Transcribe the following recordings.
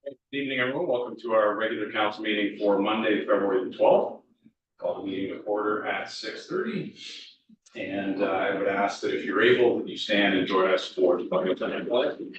Good evening, everyone. Welcome to our regular council meeting for Monday, February the 12th. Call the meeting to order at 6:30. And I would ask that if you're able, that you stand and join us for the pledge of allegiance.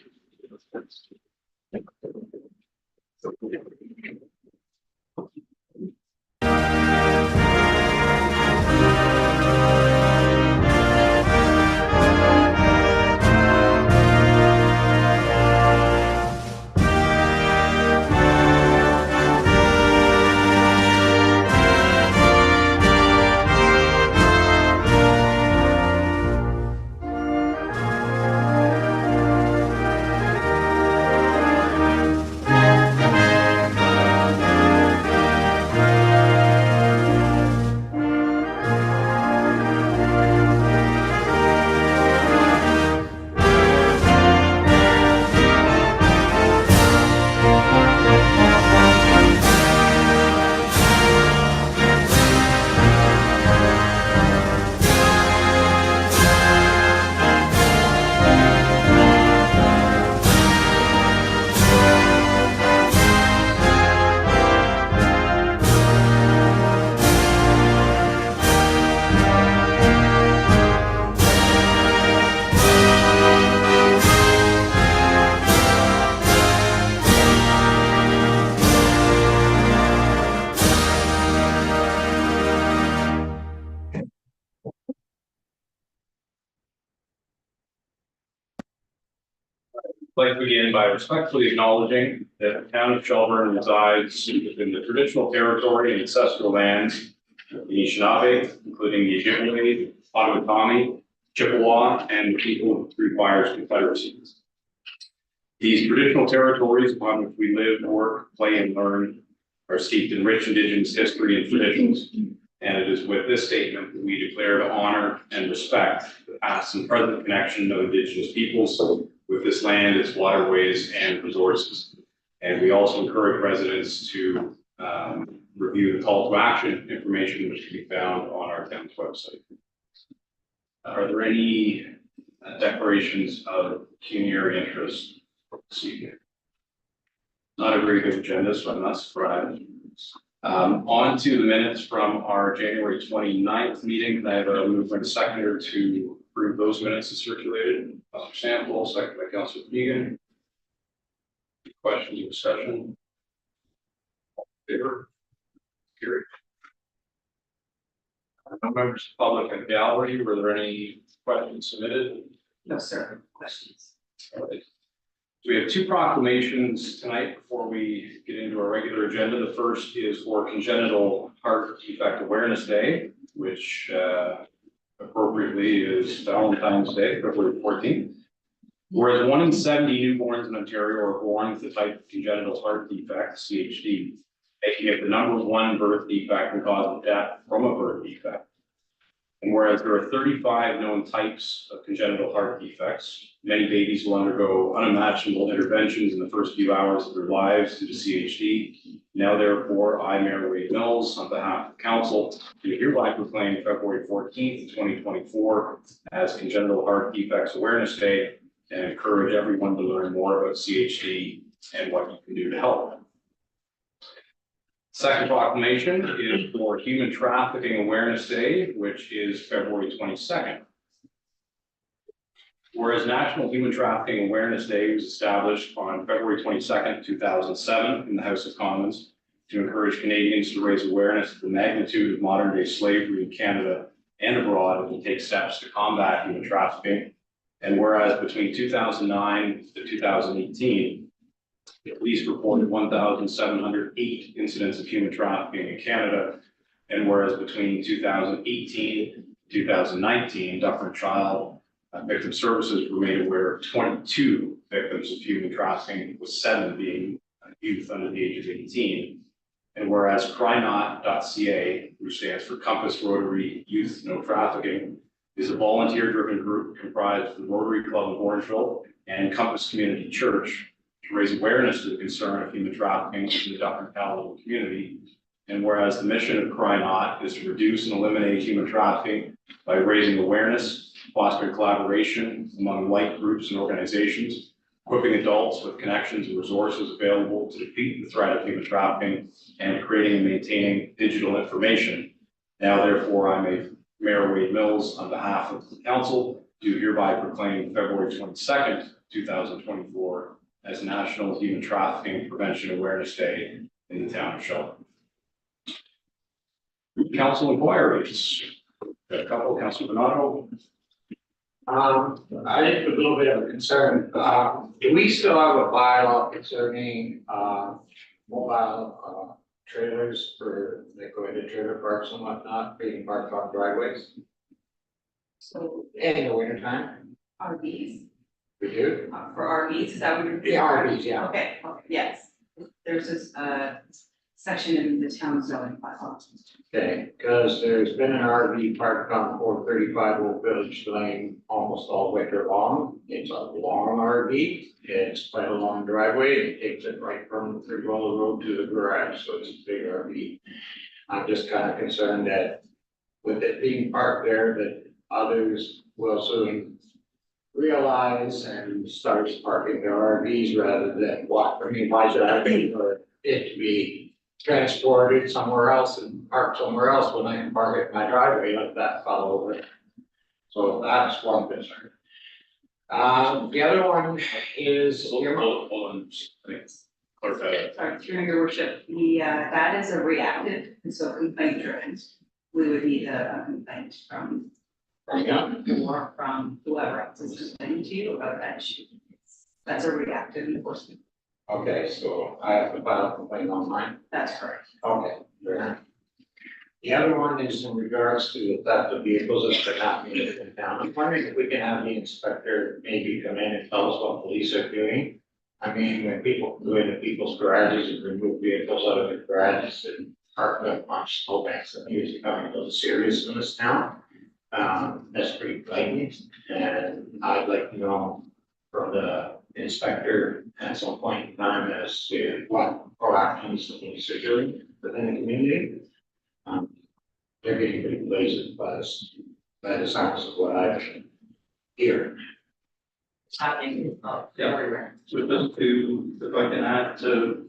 I'd like to begin by respectfully acknowledging that the town of Shelburne resides within the traditional territory and ancestral lands of the Anishinaabe, including the Ojibwe, Potawatomi, Chippewa, and the people of the Three Fires Confederacy. These traditional territories upon which we live, work, play, and learn are steeped in rich Indigenous history and traditions. And it is with this statement that we declare to honor and respect the past and present connection of Indigenous peoples with this land, its waterways, and resources. And we also encourage residents to review the call to action information which can be found on our town's website. Are there any declarations of community interest this evening? Not a very good agenda, so I'm not surprised. On to the minutes from our January 29th meeting. I have a movement seconder to approve those minutes as circulated. Councilor Sample, second by Councilor Fegan. Questions or discussion? Favor? Carried. No members of the public in the gallery. Were there any questions submitted? No, sir. Questions? All right. So we have two proclamations tonight before we get into our regular agenda. The first is for Congenital Heart Defect Awareness Day, which appropriately is Valentine's Day, February 14th. Whereas 1 in 70 newborns in Ontario are born with the type of congenital heart defect, CHD, making it the #1 birth defect and cause of death from a birth defect. And whereas there are 35 known types of congenital heart defects, many babies will undergo unimaginable interventions in the first few hours of their lives due to CHD. Now, therefore, I, Mayor Wade Mills, on behalf of the council, do hereby proclaim February 14th, 2024 as Congenital Heart Defects Awareness Day and encourage everyone to learn more about CHD and what you can do to help. Second proclamation is for Human Trafficking Awareness Day, which is February 22nd. Whereas National Human Trafficking Awareness Day was established on February 22nd, 2007 in the House of Commons to encourage Canadians to raise awareness of the magnitude of modern day slavery in Canada and abroad and to take steps to combat human trafficking. And whereas between 2009 to 2018, the police reported 1,708 incidents of human trafficking in Canada. And whereas between 2018 and 2019, Dufferin Child Victim Services were made aware of 22 victims of human trafficking, with 7 being youth under the age of 18. And whereas CryNot.ca, which stands for Compass Rotary Youth No Trafficking, is a volunteer-driven group comprised of the Rotary Club of Orangeville and Compass Community Church to raise awareness to the concern of human trafficking in the Dufferin Caledon community. And whereas the mission of CryNot is to reduce and eliminate human trafficking by raising awareness, fostering collaboration among like groups and organizations, equipping adults with connections and resources available to defeat the threat of human trafficking, and creating and maintaining digital information. Now therefore, I may, Mayor Wade Mills, on behalf of the council, do hereby proclaim February 22nd, 2024 as National Human Trafficking Prevention Awareness Day in the town of Shelburne. Council inquiries. Got a couple, Councilor Bernardo. I have a little bit of a concern. Do we still have a bylaw concerning, mobile, trailers for, that go into trailer parks and whatnot, being parked on driveways So in the winter time? RVs, We do? for RVs, is that what you're? Yeah, RVs, yeah. Okay, yes, there's this, section in the town zoning bylaw. Okay, because there's been an RV parked on 435 Old Village Lane almost all winter long. It's a long RV, it's quite a long driveway, it takes it right from the roll road to the garage, so it's a big RV. I'm just kind of concerned that with it being parked there, that others will soon realize and start parking their RVs rather than walk. I mean, why should I pay for it to be transported somewhere else and parked somewhere else when I can park it in my driveway like that fellow over? So that's one concern. The other one is. Hold on, I think clarify. Sorry, through your worship, the, that is a reactive, and so complaint driven. We would need a complaint from or from whoever else is complaining to you about that issue. That's a reactive enforcement. Okay, so I have to file a complaint online. That's correct. Okay, fair enough. The other one is in regards to the theft of vehicles that's been happening in town. I'm wondering if we can have the inspector maybe come in and tell us what police are doing. I mean, when people go into people's garages and remove vehicles out of their garages and park them on snowbanks, that needs to come into serious in this town. That's pretty blatant, and I'd like to know from the inspector at some point in time as to what proactions the police are doing within the community. They're getting pretty blatant by the sounds of what I've heard. It's happening everywhere. So just to, if I can add to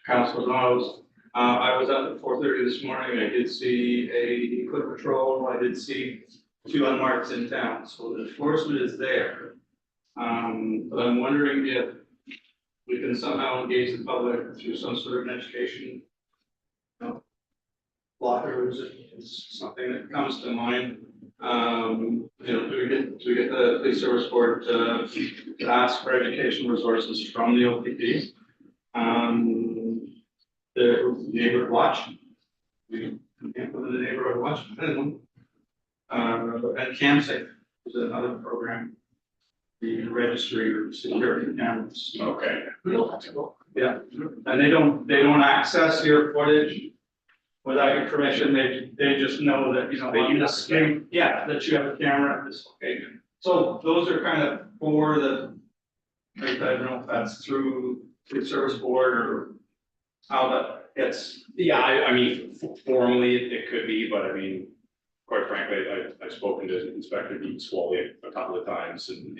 Councilor Knowles, I was out at 4:30 this morning, I did see a foot patrol, I did see 2 unmarked in town, so the enforcement is there. But I'm wondering if we can somehow engage the public through some sort of an education. Blockers is something that comes to mind. Do we get the police service board to ask for education resources from the OPP? The neighborhood watch. We can't put in the neighborhood watch. And CamSafe is another program. The registry of security cameras. Okay. Yeah, and they don't access your footage without your permission. They just know that, They use it. yeah, that you have a camera at this location. So those are kind of for the, I don't know if that's through the service board or how that gets. Yeah, I mean, formally it could be, but I mean, quite frankly, I've spoken to Inspector Dean Swally a couple of times and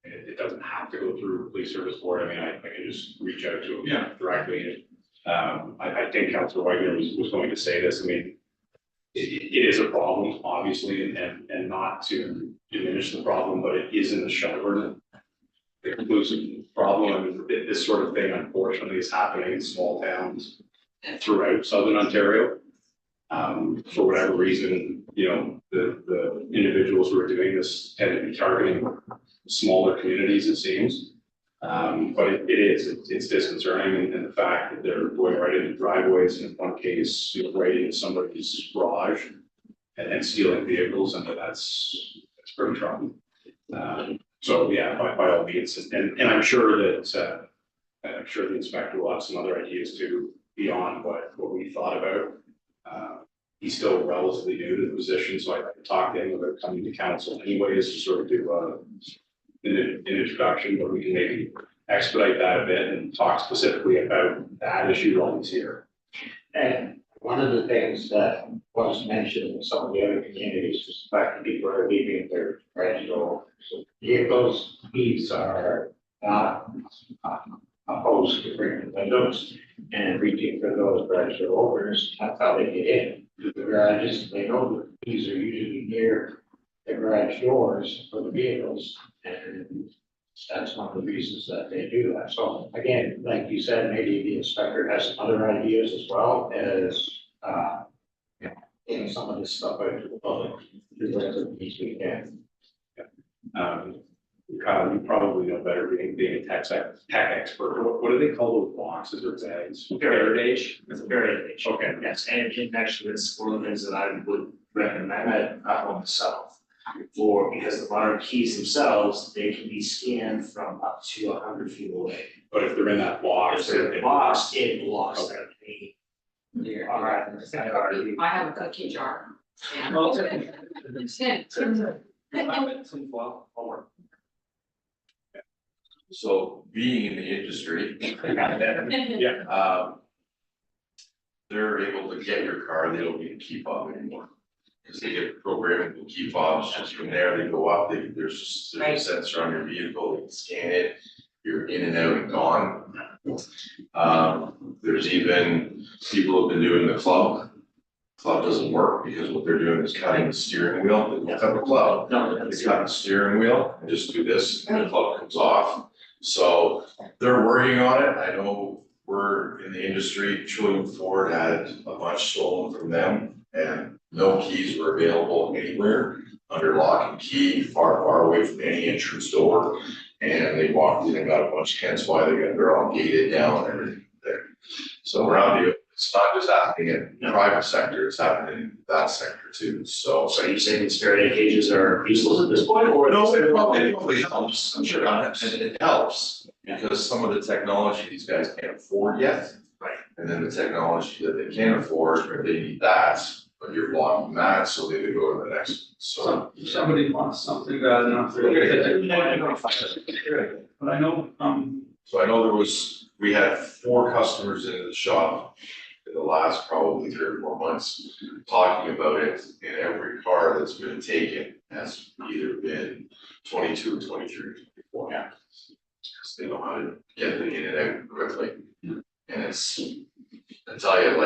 it doesn't have to go through police service board. I mean, I can just reach out to him directly. I think Councilor Wagner was going to say this. I mean, it is a problem, obviously, and not to diminish the problem, but it is in the Shelburne. The conclusive problem. I mean, this sort of thing unfortunately is happening in small towns and throughout southern Ontario. For whatever reason, the individuals who are doing this tend to be targeting smaller communities, it seems. But it's disconcerting, and the fact that they're going right into driveways, and in one case, right into somebody's garage and stealing vehicles, and that's pretty troubling. So yeah, by all means, and I'm sure that the inspector will have some other ideas too beyond what we thought about. He's still relatively new to the position, so I talked to him about coming to council anyways to sort of do an introduction, but we can maybe expedite that a bit and talk specifically about that issue while he's here. And one of the things that was mentioned in some of the other communities was the fact that people are leaving their rental vehicles. These are uh, opposed to bringing windows and reaching for those garage door openers. That's how they get in. The garages, they know the keys are usually near the garage doors for the vehicles, and that's one of the reasons that they do that. So again, like you said, maybe the inspector has some other ideas as well as, you know, getting some of this stuff out to the public, as it needs to be done. Kyle, you probably know better being a tech expert. What do they call those boxes or bags? Heritage? It's a very age. Okay. Yes, and actually, it's one of the things that I would recommend on myself. Because the modern keys themselves, they can be scanned from up to 100 feet away. But if they're in that box. If they're lost, it blocks Okay. that. All right. I have a cookie jar. And- Well, So being in the industry, Yeah. they're able to get your car, they don't need a key fob anymore. Because they get programmable key fobs, just from there, they go up, there's a sensor on your vehicle, they can scan it, you're in and out and gone. There's even people who've been doing the club. Club doesn't work because what they're doing is cutting the steering wheel, they don't have a club. No, They that's cut the steering wheel and just do this, and the club comes off. So they're working on it. I know we're in the industry, Trillium Ford had a bunch stolen from them and no keys were available anywhere under lock and key, far away from any entrance door. And they walked in and got a bunch, hence why they're all gated down and everything there. So around you, it's not just happening in the private sector, it's happening in that sector too, so. So you saying these Faraday cages are useless at this point, or? No, it probably helps, I'm sure, and it helps, because some of the technology these guys can't afford yet. Right. And then the technology that they can afford, they need that, but you're blocking that, so they go to the next, one. So. Somebody wants something bad enough. But I know, So I know we had 4 customers into the shop in the last probably 3 or 4 months, talking about it, and every car that's been taken has either been 22 or 23 or 24. Yeah. Because they know how to get it in and out quickly. And it's, I tell you,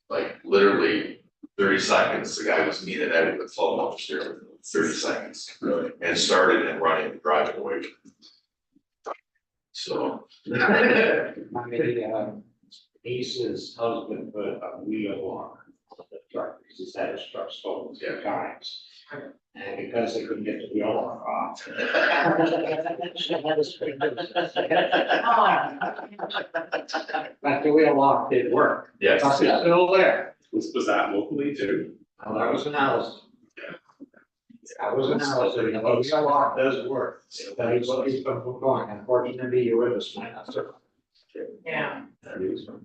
like literally 30 seconds, the guy was in and out of the flow off the steering wheel, 30 seconds. Really? And started and running and driving away. So. My niece's husband put a wheel on the truck, because he's had his truck stolen 2 times. And because they couldn't get the wheel lock off. But the wheel lock did work. Yes. It's still there. Was that locally too? Well, that was an Alice. That was an Alice, the wheel lock does work. That is what he's been going, unfortunately, you're with us, man, that's it. Yeah,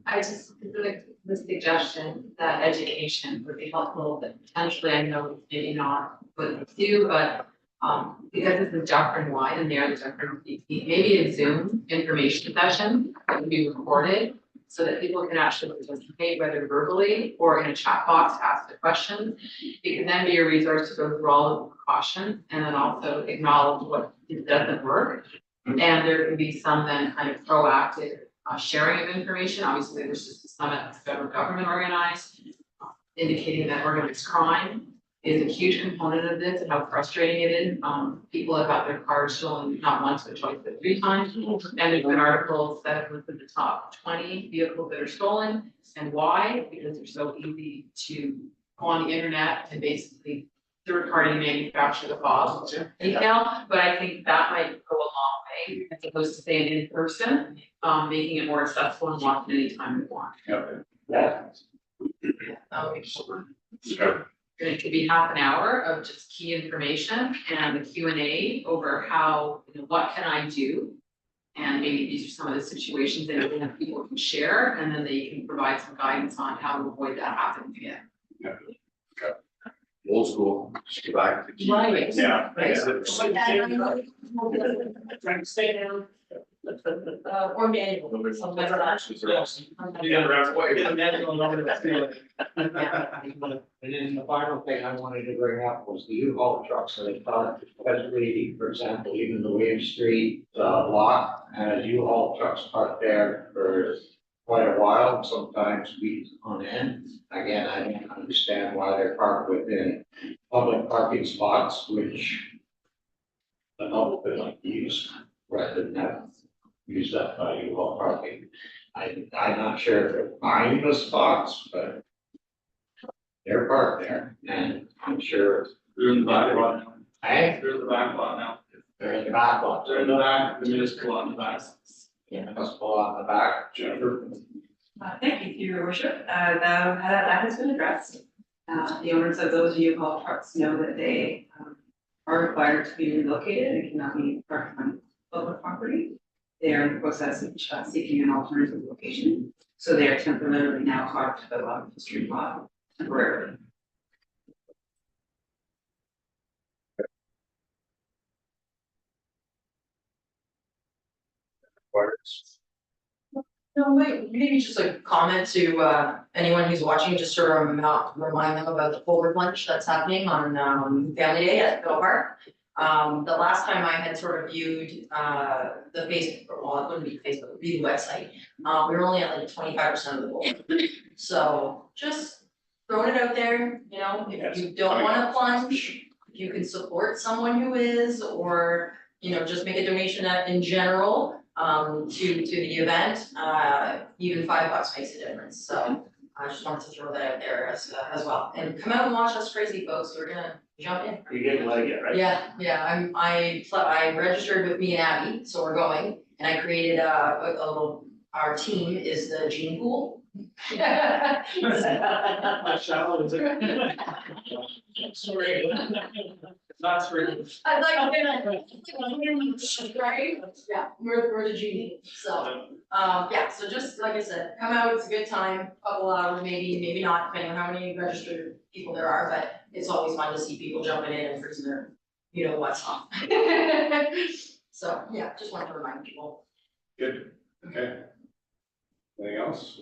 I just, like, the suggestion that education would be helpful, but potentially, I know maybe not what they do, but because this is Dufferin wide and they're the Dufferin PT, maybe a Zoom information session that would be recorded so that people can actually participate, whether verbally or in a chat box, ask the questions. It can then be a resource to go through all of the precautions and then also acknowledge what doesn't work. And there can be some then kind of proactive sharing of information. Obviously, there's just a summit the federal government organized, indicating that organized crime is a huge component of this and how frustrating it is. People have got their cars stolen not once, but twice, but 3 times. And there's been articles that have listed the top 20 vehicles that are stolen and why, because they're so easy to go on the internet and basically third-party manufacture the fob detail. But I think that might go a long way as opposed to saying in person, making it more accessible and watching anytime you want. Yeah. Sure. And it could be half an hour of just key information and the Q&A over how, what can I do? And maybe these are some of the situations that people can share, and then they can provide some guidance on how to avoid that happening again. Old school, just go back to the key. Right. Yeah. Right. Trying to stay down. Or manual, something like that. You got around, what, you got a manual number that's feeling. And then the final thing I wanted to bring up was the U-Haul trucks, so they thought, especially, for example, even the William Street, block, has U-Haul trucks parked there for quite a while, sometimes weeks on end. Again, I don't understand why they're parked within public parking spots, which the public would like to use, rather than have used up by U-Haul parking. I'm not sure if they're buying the spots, but they're parked there, and I'm sure They're in the back lot now. they're They're in the back lot now. in the back lot. They're in the back, the municipal lot in the back. Must pull on the back. Jennifer. Thank you, your worship. That has been addressed. The owners of those U-Haul trucks know that they are required to be relocated and cannot be parked on public property. They are in the process of seeking an alternative location, so they are temporarily now parked along the street lot temporarily. No, wait, maybe just a comment to anyone who's watching, just to remind them about the polar plunge that's happening on Family Day at Bill Park. The last time I had sort of viewed the Facebook, well, it wouldn't be Facebook, it'd be the website, we were only at like 25% of the goal. So just throwing it out there, you know, if you don't wanna plunge, you can support someone who is, or, you know, just make a donation in general to the event, even $5 makes a difference, so I just wanted to throw that out there as well. And come out and watch us crazy folks, we're gonna jump in. You didn't like it, right? Yeah, I registered with me and Abby, so we're going, and I created a little, our team is the gene pool. How shallow is it? Sorry. It's not spring. I'd like to, right? Yeah, we're the genie, so, yeah, so just like I said, come out, it's a good time, couple hours, maybe not, depending on how many registered people there are, but it's always fun to see people jumping in and freezing their, you know what's off. So, yeah, just wanted to remind people. Good, okay. Anything else?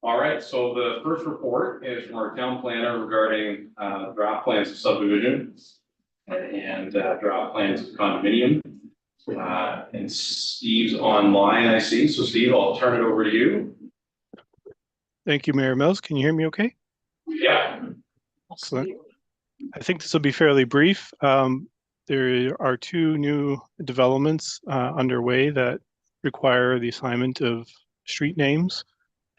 All right, so the first report is from our town planner regarding draft plans of subdivision and draft plans of condominium. And Steve's online, I see. So Steve, I'll turn it over to you. Thank you, Mayor Mills. Can you hear me okay? Yeah. Excellent. I think this will be fairly brief. There are two new developments underway that require the assignment of street names.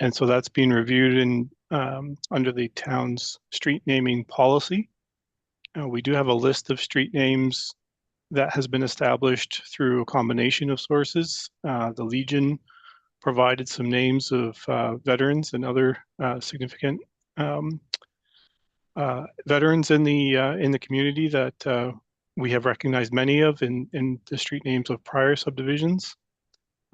And so that's being reviewed in under the town's street naming policy. We do have a list of street names that has been established through a combination of sources. The Legion provided some names of veterans and other significant veterans in the community that we have recognized many of in the street names of prior subdivisions.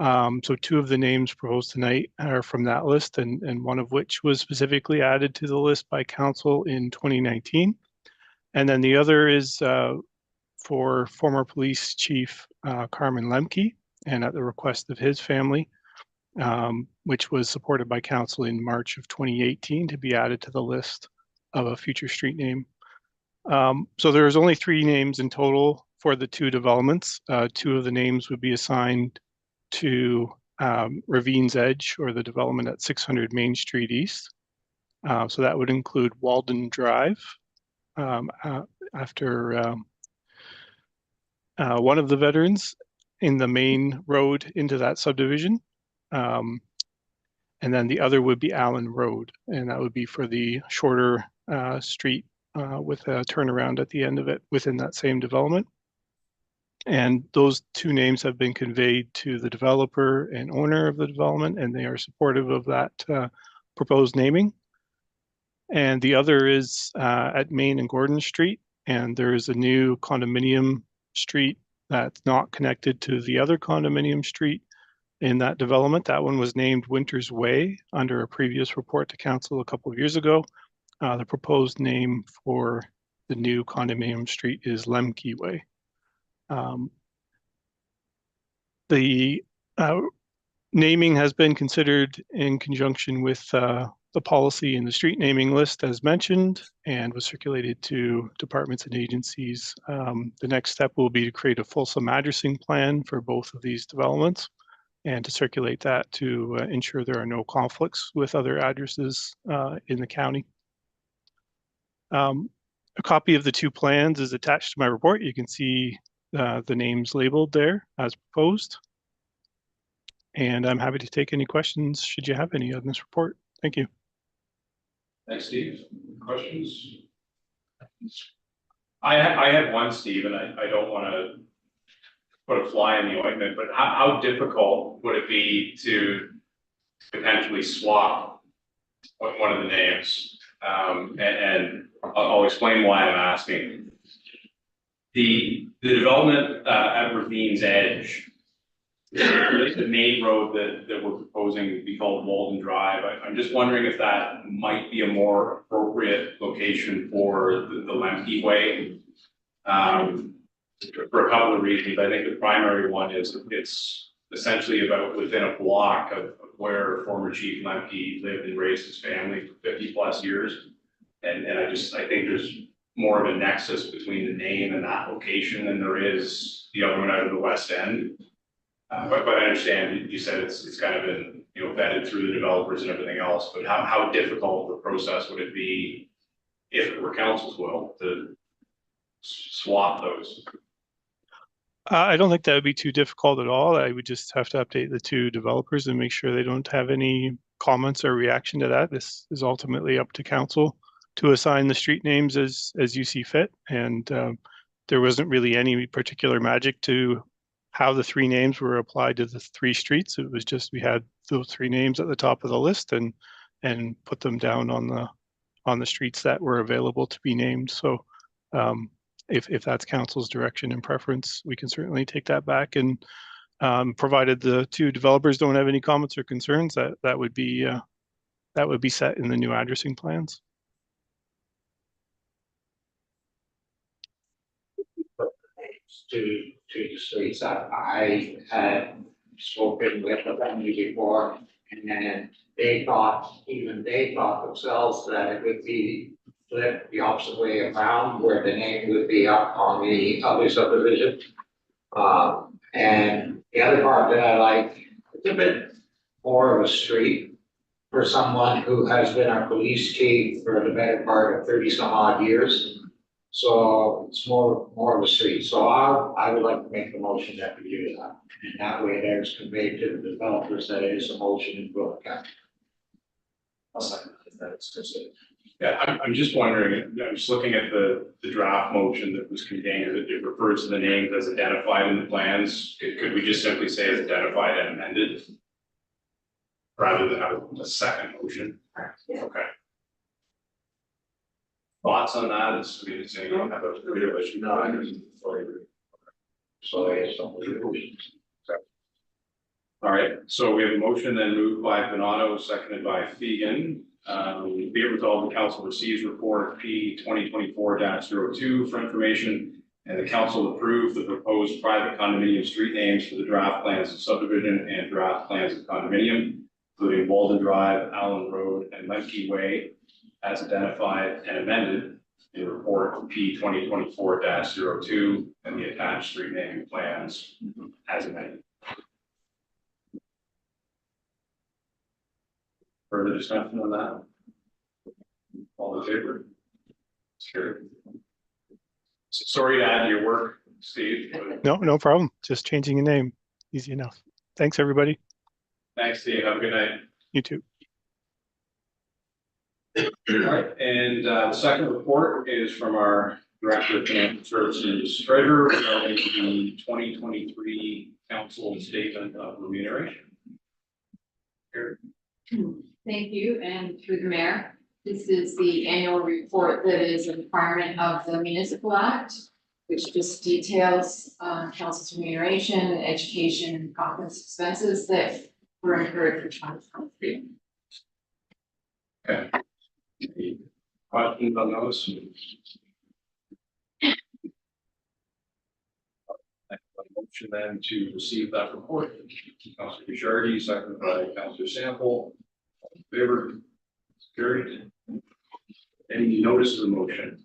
So two of the names proposed tonight are from that list, and one of which was specifically added to the list by council in 2019. And then the other is for former police chief Carmen Lemke, and at the request of his family, which was supported by council in March of 2018 to be added to the list of a future street name. So there's only 3 names in total for the 2 developments. 2 of the names would be assigned to Ravine's Edge, or the development at 600 Main Street East. So that would include Walden Drive after one of the veterans in the main road into that subdivision. And then the other would be Allen Road, and that would be for the shorter street with a turnaround at the end of it within that same development. And those 2 names have been conveyed to the developer and owner of the development, and they are supportive of that proposed naming. And the other is at Main and Gordon Street, and there is a new condominium street that's not connected to the other condominium street in that development. That one was named Winters Way under a previous report to council a couple of years ago. The proposed name for the new condominium street is Lemke Way. The naming has been considered in conjunction with the policy in the street naming list as mentioned and was circulated to departments and agencies. The next step will be to create a fulsome addressing plan for both of these developments and to circulate that to ensure there are no conflicts with other addresses in the county. A copy of the two plans is attached to my report. You can see the names labeled there as proposed. And I'm happy to take any questions should you have any on this report. Thank you. Thanks, Steve. Questions? I had one, Steve, and I don't want to put a fly in the ointment, but how difficult would it be to potentially swap one of the names? And I'll explain why I'm asking. The development at Ravine's Edge, the main road that we're proposing to be called Walden Drive. I'm just wondering if that might be a more appropriate location for the Lemke Way. For a couple of reasons. I think the primary one is it's essentially about within a block of where former Chief Lemke lived and raised his family for 50+ years. And I think there's more of a nexus between the name and that location than there is the other one out of the West End. But I understand you said it's kind of been, you know, vetted through the developers and everything else, but how difficult of a process would it be if it were council's will to swap those? I don't think that would be too difficult at all. I would just have to update the two developers and make sure they don't have any comments or reaction to that. This is ultimately up to council to assign the street names as you see fit. And there wasn't really any particular magic to how the three names were applied to the three streets. It was just we had those three names at the top of the list and put them down on the streets that were available to be named. So if that's council's direction and preference, we can certainly take that back. And provided the two developers don't have any comments or concerns, that would be set in the new addressing plans. To the streets. I had spoken with the family before, and then they thought themselves that it would be flipped the opposite way around, where the name would be up on the other subdivision. And the other part that I like, it's a bit more of a street for someone who has been our police chief for the better part of 30-some odd years. So it's more of a street. So I would like to make the motion that we do that. And that way there's conveyed to the developers that it is a motion in Brooke County. I'll second if that's considered. Yeah, I'm just wondering, I'm just looking at the draft motion that was contained, it refers to the names as identified in the plans. Could we just simply say as identified and amended? Rather than have a second motion? Yeah. Okay. Thoughts on that? Is we just saying, have a real issue? No, I understand. So there's some motions. All right, so we have a motion then moved by Donato, seconded by Fegan. Be it resolved, the council receives report P 2024-02 for information, and the council approve the proposed private condominium street names for the draft plans of subdivision and draft plans of condominium, including Walden Drive, Allen Road, and Lemke Way, as identified and amended in report P 2024-02 and the attached street naming plans as amended. Further discussion on that? All in favor? Sure. Sorry to add to your work, Steve. But No problem. Just changing a name. Easy enough. Thanks, everybody. thanks, Steve. Have a good night. You too. All right, and the second report is from our Director of Financial Services Treasurer regarding the 2023 Council Statement of Remuneration. Here. Thank you, and through the mayor, this is the annual report that is a requirement of the Municipal Act, which just details council's remuneration, education, and conference expenses that were incurred for 2023. Okay. Any questions on those? Motion then to receive that report. Councilor Bichardi, seconded by Councilor Sample. All in favor? Carried. Any notice of the motion?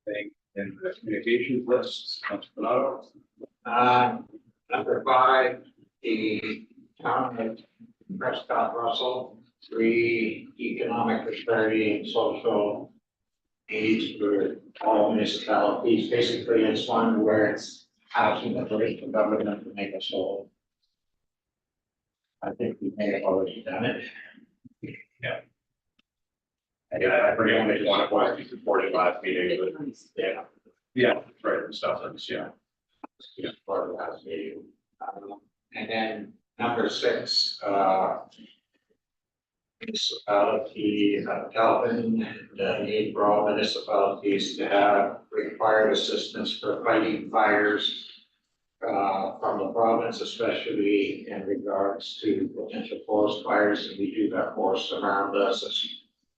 Thank, and the communications list, Councilor Donato. Number 5, the town of Prescott Russell, 3 economic prosperity and social needs for all municipalities. Basically, it's one where it's asking the provincial government to make us whole. I think we may have already done it. Yeah, I forget which one it was, we reported last meeting, but yeah, right, and stuff like this, yeah. Just part of last meeting. And then number 6, municipality of Calvin, the need for all municipalities to have required assistance for fighting fires from the province, especially in regards to potential forest fires, and we do have forests around us.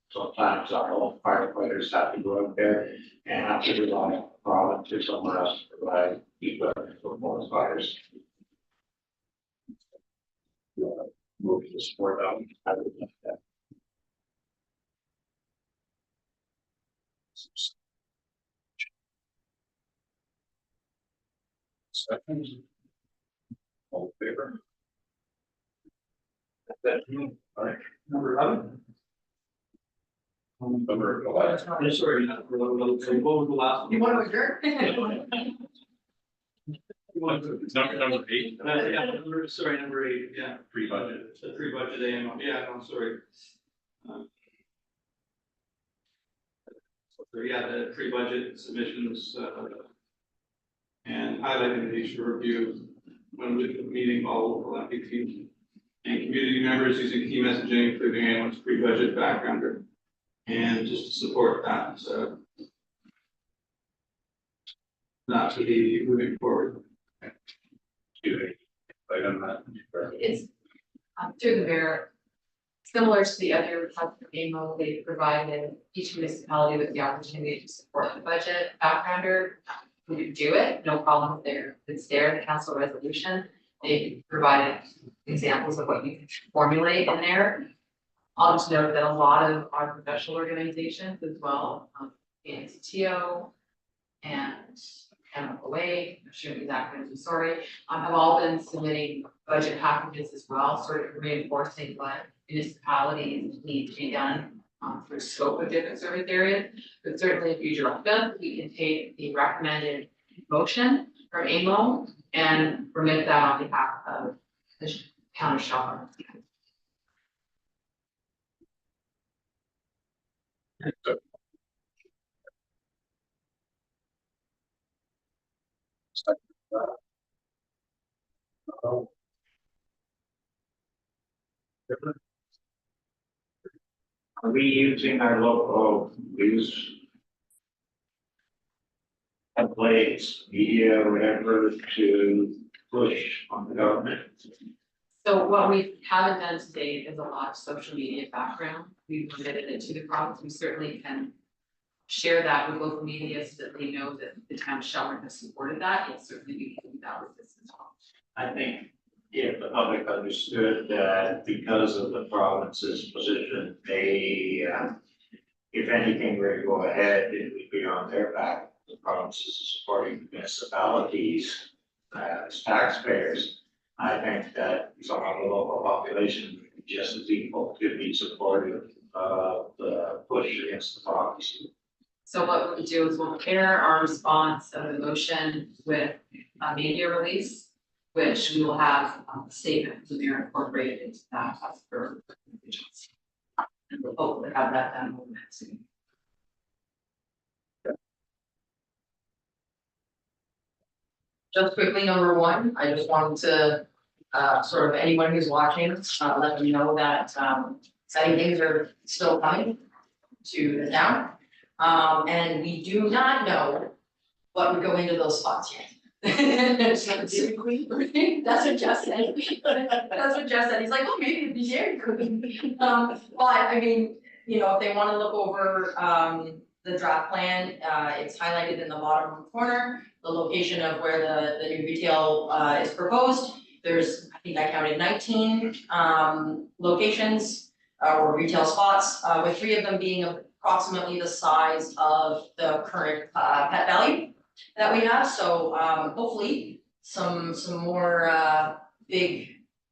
Sometimes our own firefighters have to go out there and have to rely on the province or somewhere else to provide equipment for forest fires. Move to support that. I would like that. Second. All in favor? All right, Number 11. number 11. I'm sorry, not for what was the last one? You want to adjourn? It's number 8. Yeah, number 8, yeah. Pre-budget. The pre-budget AMO, yeah, I'm sorry. So yeah, the pre-budget submissions, and highlighting these for review when we meeting all overlapping teams and community members using key messaging, including anyone's pre-budget backgrounder, and just to support that, so not to be moving forward. Item that. It's through the mayor, similar to the other request for AMO, they provided each municipality with the opportunity to support the budget backgrounder. We could do it, no problem there. It's there, the council resolution. They provided examples of what you can formulate in there. I'll just note that a lot of our professional organizations as well, ANCTO and MFOA, I'm sure these acronyms, sorry, have all been submitting budget packages as well, sort of reinforcing what municipalities need to be done through scope of different service areas. But certainly if you direct us, we can take the recommended motion from AMO and remit that on behalf of the county shopper. Are we using our local news templates, media, whatever, to push on the government? So what we haven't done to date is a lot of social media background. We've committed it to the province. We certainly can share that with local media so that they know that the town of Shelburne has supported that. Yes, certainly we can do that with this as well. I think if the public understood that because of the province's position, they, if anything were to go ahead, it would be on their back. The province is supporting municipalities as taxpayers. I think that some of the local population, just as equal, could be supportive of the push against the province. So what we'll do is we'll prepare our response of the motion with a media release, which we will have a statement from the mayor incorporated into that as per. And we'll hopefully have that done over the next week. Just quickly, number 1, I just wanted to, sort of anyone who's watching, let them know that, exciting things are still coming to the town. And we do not know what would go into those spots yet. That's what Jeff said. That's what Jeff said. He's like, oh, maybe it'd be Dairy Queen. But I mean, you know, if they wanna look over, the draft plan, it's highlighted in the bottom corner, the location of where the new retail, is proposed. There's, I think I counted 19, locations, or retail spots, with 3 of them being approximately the size of the current, Pet Value that we have, so, hopefully, some more, big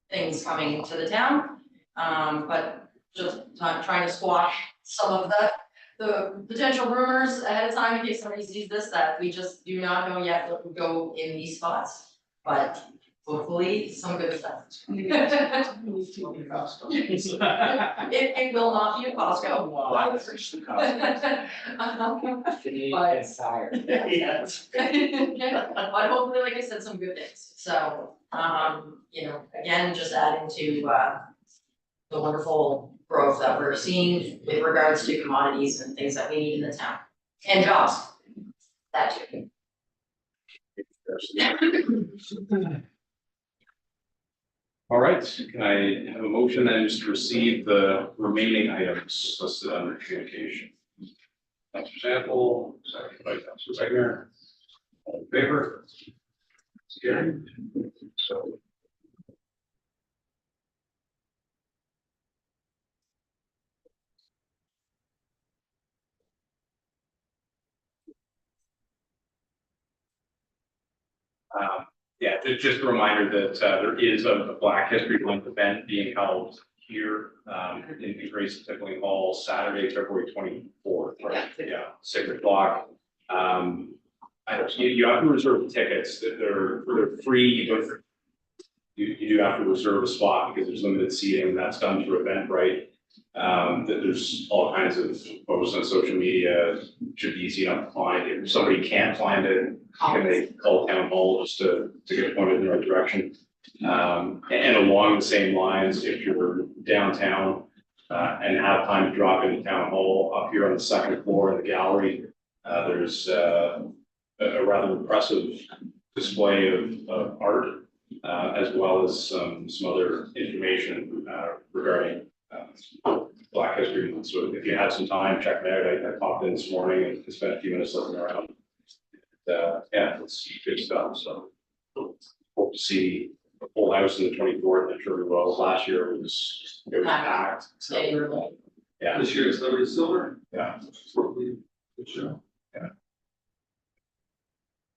things coming to the town. But just trying to squash some of the potential rumors ahead of time in case somebody sees this, that we just do not know yet what would go in these spots. But hopefully some good stuff. It will not be a Costco. Wow, that's actually Costco. Yes. But hopefully, like I said, some good things. So, again, just adding to, the wonderful growth that we're seeing with regards to commodities and things that we need in the town, and jobs, that too. All right, can I have a motion then just to receive the remaining items listed under communication? Councilor Sample, second by Councilor Wagner. All in favor? It's carried. So. Yeah, just a reminder that there is a Black History Month event being held here in Grace Tippling Hall, Saturday, February 24th, right? Yeah, 6 o'clock. You have to reserve the tickets, that they're free, but you do have to reserve a spot because there's limited seating, and that's done through Eventbrite. That there's all kinds of posts on social media, should be easy enough to find. If somebody can't find it, can they call town hall just to get pointed in the right direction? And along the same lines, if you're downtown and have time to drop into town hall, up here on the 2nd floor in the gallery, there's a rather impressive display of art, as well as some other information regarding Black History Month. So if you had some time, check it out. I popped in this morning and spent a few minutes looking around. Yeah, it's good stuff. So hope to see a full house in the 24th. I'm sure we will. Last year it was packed. So, yeah. This year it's Liberty Silver. Yeah. Good show. Yeah.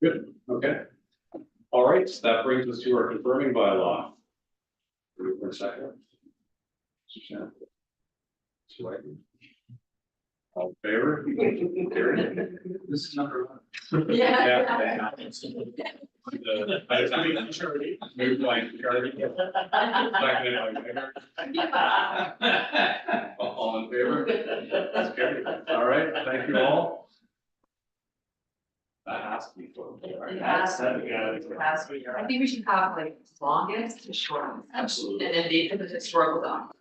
Good. Okay. All right. So that brings us to our confirming bylaw. For a second. All in favor? This is number 1. Yeah. By the time you charity, moved like charity. All in favor? That's good. All right, thank you all. That has to be for. It has to be. I think we should have like longest to shortest. Absolutely. And then the historical doc.